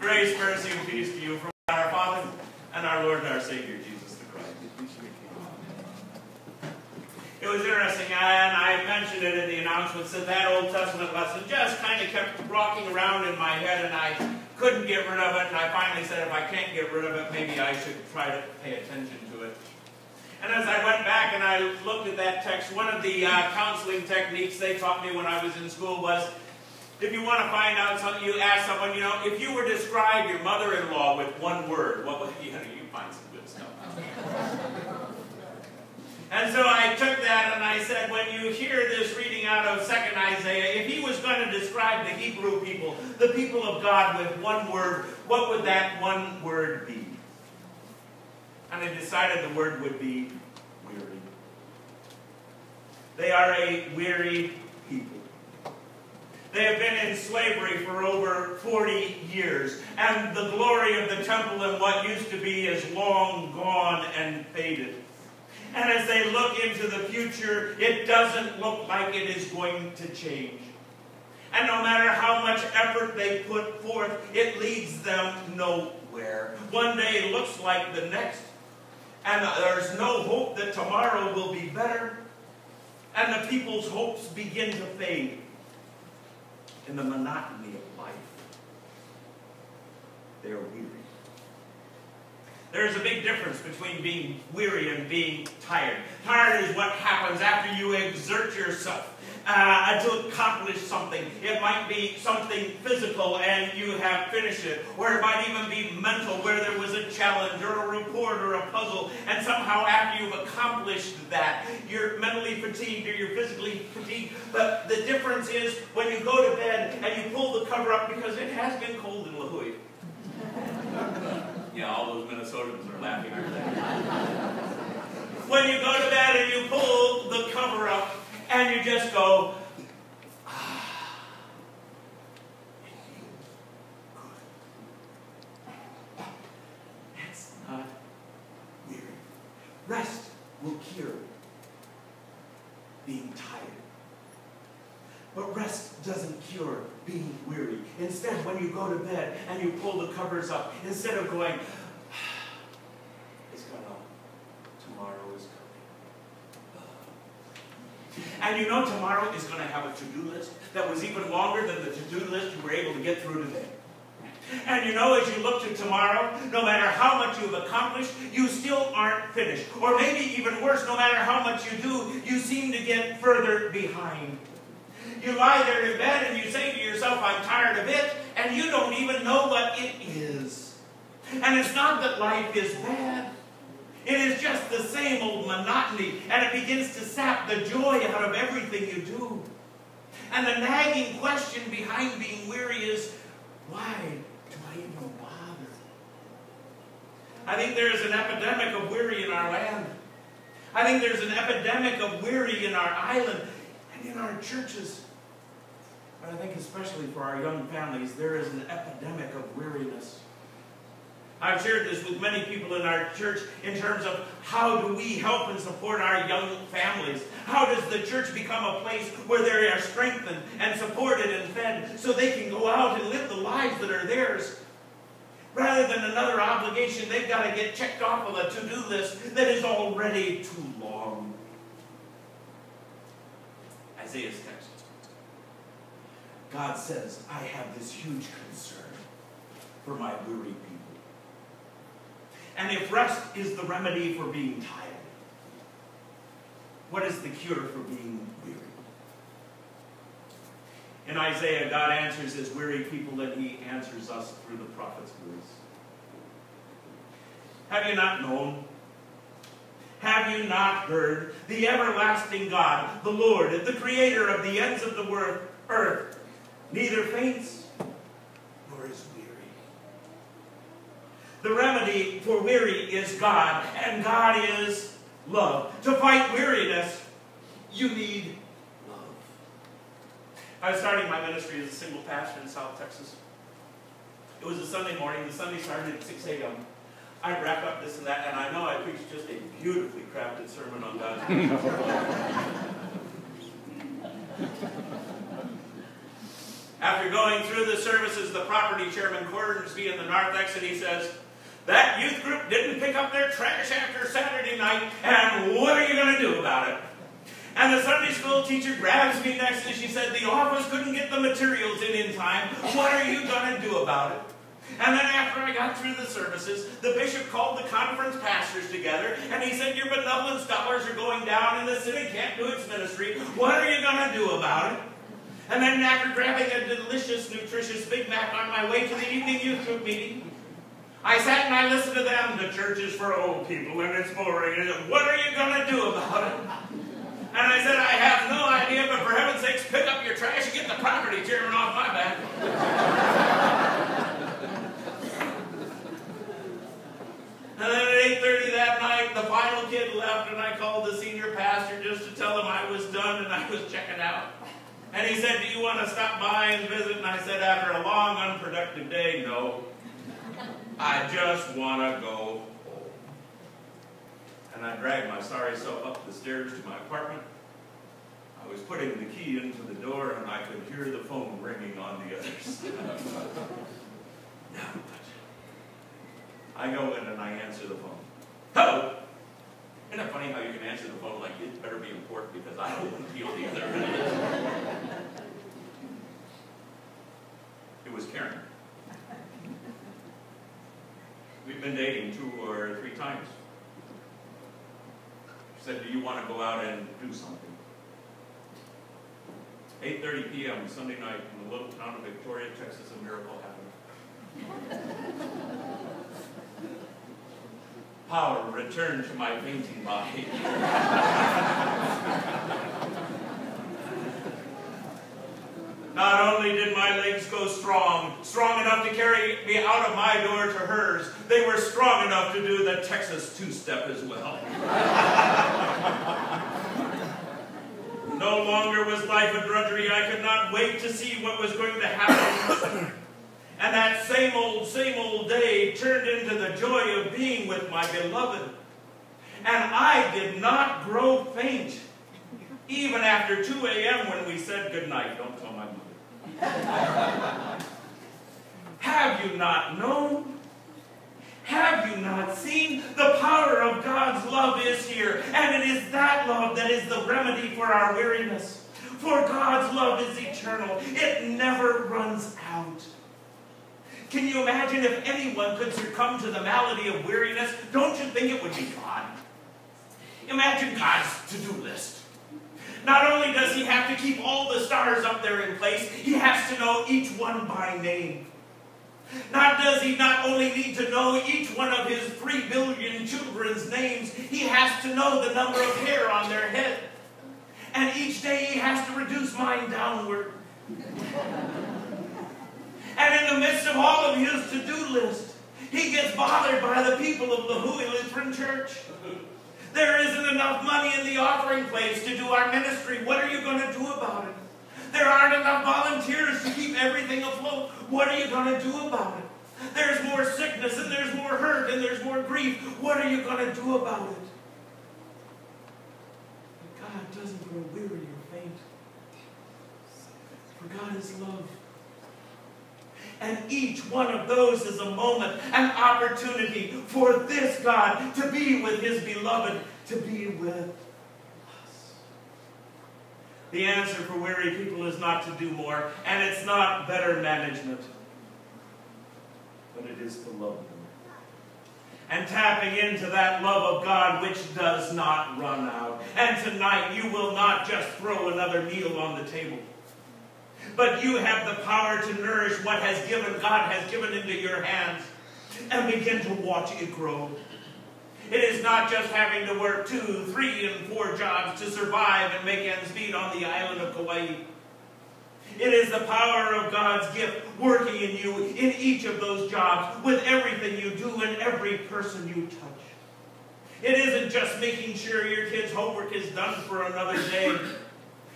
Grace, mercy, and peace to you from our Father and our Lord and our Savior, Jesus the Christ. It was interesting, and I mentioned it in the announcements, that that Old Testament lesson just kind of kept rocking around in my head, and I couldn't get rid of it, and I finally said, if I can't get rid of it, maybe I should try to pay attention to it. And as I went back and I looked at that text, one of the counseling techniques they taught me when I was in school was, if you want to find out something, you ask someone, you know, if you were to describe your mother-in-law with one word, what would you find some good stuff. And so I took that and I said, when you hear this reading out of 2nd Isaiah, if he was going to describe the Hebrew people, the people of God, with one word, what would that one word be? And I decided the word would be weary. They are a weary people. They have been in slavery for over 40 years, and the glory of the temple and what used to be is long gone and faded. And as they look into the future, it doesn't look like it is going to change. And no matter how much effort they put forth, it leads them nowhere. One day looks like the next, and there's no hope that tomorrow will be better, and the people's hopes begin to fade in the monotony of life. They are weary. There is a big difference between being weary and being tired. Tired is what happens after you exert yourself to accomplish something. It might be something physical and you have finished it. Or it might even be mental, where there was a challenge or a report or a puzzle, and somehow after you've accomplished that, you're mentally fatigued or you're physically fatigued. But the difference is when you go to bed and you pull the cover up, because it has been cold in La Jolla. Yeah, all those Minnesotans are laughing, aren't they? When you go to bed and you pull the cover up and you just go, ah, it feels good. That's not weary. Rest will cure being tired. But rest doesn't cure being weary. Instead, when you go to bed and you pull the covers up, instead of going, it's gone on, tomorrow is coming. And you know tomorrow is going to have a to-do list that was even longer than the to-do list you were able to get through today. And you know, as you look to tomorrow, no matter how much you've accomplished, you still aren't finished. Or maybe even worse, no matter how much you do, you seem to get further behind. You lie there in bed and you say to yourself, I'm tired of it, and you don't even know what it is. And it's not that life is bad. It is just the same old monotony, and it begins to sap the joy out of everything you do. And the nagging question behind being weary is, why do I even bother? I think there is an epidemic of weary in our land. I think there's an epidemic of weary in our island and in our churches. But I think especially for our young families, there is an epidemic of weariness. I've shared this with many people in our church in terms of how do we help and support our young families? How does the church become a place where they are strengthened and supported and fed so they can go out and live the lives that are theirs? Rather than another obligation they've got to get checked off of a to-do list that is already too long. Isaiah's text. God says, I have this huge concern for my weary people. And if rest is the remedy for being tired, what is the cure for being weary? In Isaiah, God answers his weary people, and he answers us through the prophet's words. Have you not known? Have you not heard? The everlasting God, the Lord, the creator of the ends of the earth, neither faints nor is weary. The remedy for weary is God, and God is love. To fight weariness, you need love. I was starting my ministry as a single pastor in South Texas. It was a Sunday morning. The Sunday started at 6 a.m. I'd wrap up this and that, and I know I preached just a beautifully crafted sermon on God's After going through the services, the property chairman corners me in the north exit. He says, "That youth group didn't pick up their trash after Saturday night, and what are you going to do about it?" And the Sunday school teacher grabs me next and she said, "The office couldn't get the materials in time. What are you going to do about it?" And then after I got through the services, the bishop called the conference pastors together, and he said, "Your benevolence dollars are going down and the city can't do its ministry. What are you going to do about it?" And then after grabbing a delicious, nutritious Big Mac on my way to the evening youth group meeting, I sat and I listened to them. "The church is for old people and it's boring. And what are you going to do about it?" And I said, "I have no idea, but for heaven's sakes, pick up your trash and get the property chairman off my back." And then at 8:30 that night, the final kid left, and I called the senior pastor just to tell him I was done and I was checking out. And he said, "Do you want to stop by and visit?" And I said, after a long, unproductive day, "No. I just want to go home." And I dragged my sorry self up the stairs to my apartment. I was putting the key into the door, and I could hear the phone ringing on the other side. I go in and I answer the phone. "Hello." Isn't it funny how you can answer the phone like it better be important because I don't want to feel the other end? It was Karen. We've been dating 2 or 3 times. She said, "Do you want to go out and do something?" 8:30 p.m. Sunday night in the little town of Victoria, Texas, a miracle happened. Power returned to my fainting body. Not only did my legs go strong enough to carry me out of my door to hers, they were strong enough to do the Texas two-step as well. No longer was life a drudgery. I could not wait to see what was going to happen. And that same old day turned into the joy of being with my beloved. And I did not grow faint, even after 2 a.m. when we said goodnight. Don't tell my mother. Have you not known? Have you not seen? The power of God's love is here, and it is that love that is the remedy for our weariness. For God's love is eternal. It never runs out. Can you imagine if anyone could succumb to the malady of weariness? Don't you think it would be God? Imagine God's to-do list. Not only does he have to keep all the stars up there in place, he has to know each one by name. Does he not only need to know each one of his 3 billion children's names, he has to know the number of hair on their head. And each day he has to reduce mine downward. And in the midst of all of his to-do list, he gets bothered by the people of the Hui Lutheran Church. There isn't enough money in the offering place to do our ministry. What are you going to do about it? There aren't enough volunteers to keep everything afloat. What are you going to do about it? There's more sickness, and there's more hurt, and there's more grief. What are you going to do about it? But God doesn't grow weary or faint. For God is love. And each one of those is a moment, an opportunity for this God to be with his beloved, to be with us. The answer for weary people is not to do more, and it's not better management, but it is to love them. And tapping into that love of God which does not run out. And tonight you will not just throw another meal on the table, but you have the power to nourish what God has given into your hands and begin to watch it grow. It is not just having to work 2, 3, and 4 jobs to survive and make ends meet on the island of Kauai. It is the power of God's gift working in you in each of those jobs, with everything you do and every person you touch. It isn't just making sure your kids' homework is done for another day.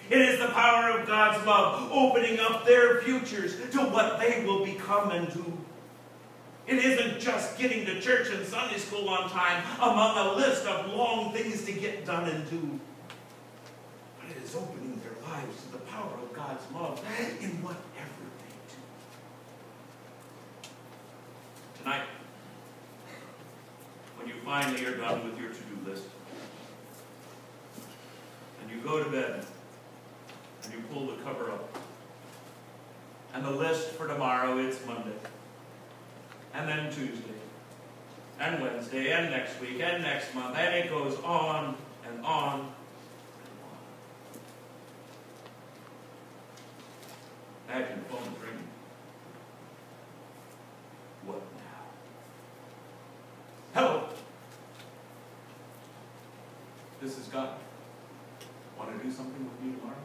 It is the power of God's love opening up their futures to what they will become and do. It isn't just getting to church and Sunday school on time among a list of long things to get done and do. But it is opening their lives to the power of God's love in whatever finally are done with your to-do list. And you go to bed, and you pull the cover up. And the list for tomorrow, it's Monday. And then Tuesday. And Wednesday, and next week, and next month, and it goes on and on and on. Imagine the phone ringing. What now? Hello. This is God. Want to do something with me tomorrow?